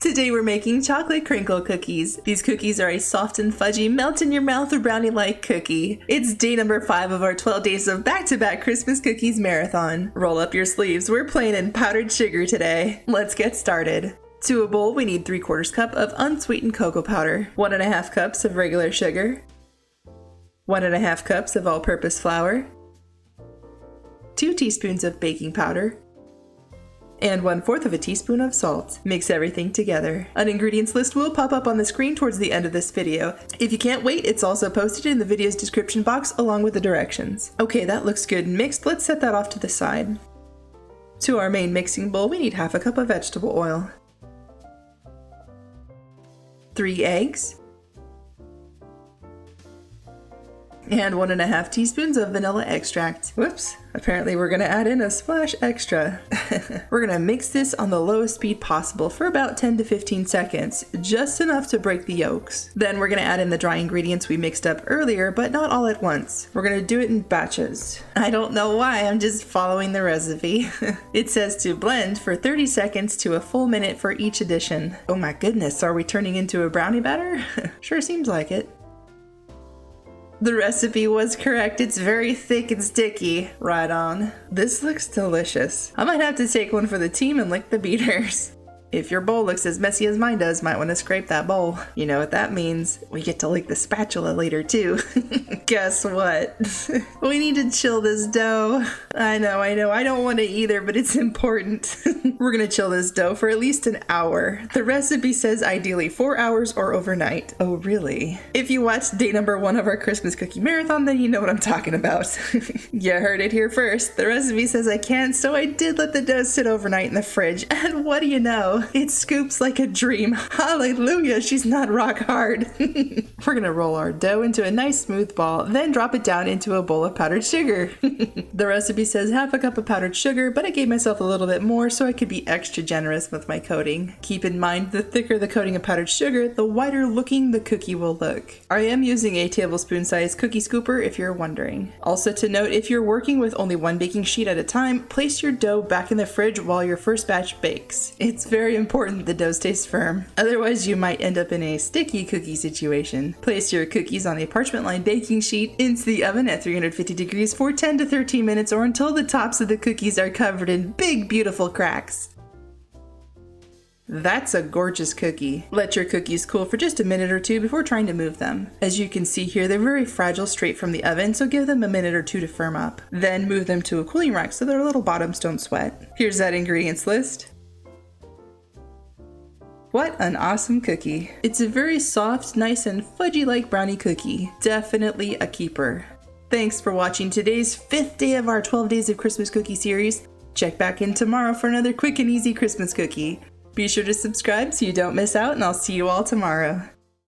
Today we're making chocolate crinkle cookies. These cookies are a soft and fudgy, melt-in-your-mouth brownie-like cookie. It's day number 5 of our 12 days of back-to-back Christmas cookies marathon. Roll up your sleeves, we're playing in powdered sugar today. Let's get started. To a bowl, we need 3/4 cup of unsweetened cocoa powder, 1½ cups of regular sugar, 1½ cups of all-purpose flour, 2 teaspoons of baking powder, and 1/4 teaspoon of salt. Mix everything together. An ingredients list will pop up on the screen towards the end of this video. If you can't wait, it's also posted in the video's description box along with the directions. Okay, that looks good and mixed. Let's set that off to the side. To our main mixing bowl, we need 1/2 cup of vegetable oil, 3 eggs, and 1½ teaspoons of vanilla extract. Whoops, apparently we're gonna add in a splash extra. We're gonna mix this on the lowest speed possible for about 10 to 15 seconds, just enough to break the yolks. Then we're gonna add in the dry ingredients we mixed up earlier, but not all at once. We're gonna do it in batches. I don't know why, I'm just following the recipe. It says to blend for 30 seconds to a full minute for each addition. Oh my goodness, are we turning into a brownie batter? Sure seems like it. The recipe was correct. It's very thick and sticky. Right on. This looks delicious. I might have to take one for the team and lick the beaters. If your bowl looks as messy as mine does, might want to scrape that bowl. You know what that means. We get to lick the spatula later too. Guess what? We need to chill this dough. I know. I don't want to either, but it's important. We're gonna chill this dough for at least an hour. The recipe says ideally 4 hours or overnight. Oh, really? If you watched day number 1 of our Christmas cookie marathon, then you know what I'm talking about. You heard it here first. The recipe says I can, so I did let the dough sit overnight in the fridge. And what do you know? It scoops like a dream. Hallelujah, she's not rock hard. We're gonna roll our dough into a nice smooth ball, then drop it down into a bowl of powdered sugar. The recipe says 1/2 cup of powdered sugar, but I gave myself a little bit more so I could be extra generous with my coating. Keep in mind, the thicker the coating of powdered sugar, the whiter looking the cookie will look. I am using a tablespoon sized cookie scooper if you're wondering. Also to note, if you're working with only 1 baking sheet at a time, place your dough back in the fridge while your first batch bakes. It's very important the dough stays firm. Otherwise, you might end up in a sticky cookie situation. Place your cookies on a parchment-lined baking sheet into the oven at 350 degrees for 10 to 13 minutes or until the tops of the cookies are covered in big, beautiful cracks. That's a gorgeous cookie. Let your cookies cool for just a minute or 2 before trying to move them. As you can see here, they're very fragile straight from the oven, so give them a minute or 2 to firm up. Then move them to a cooling rack so their little bottoms don't sweat. Here's that ingredients list. What an awesome cookie. It's a very soft, nice, and fudgy-like brownie cookie. Definitely a keeper. Thanks for watching today's 5th day of our 12 Days of Christmas Cookie series. Check back in tomorrow for another quick and easy Christmas cookie. Be sure to subscribe so you don't miss out, and I'll see you all tomorrow.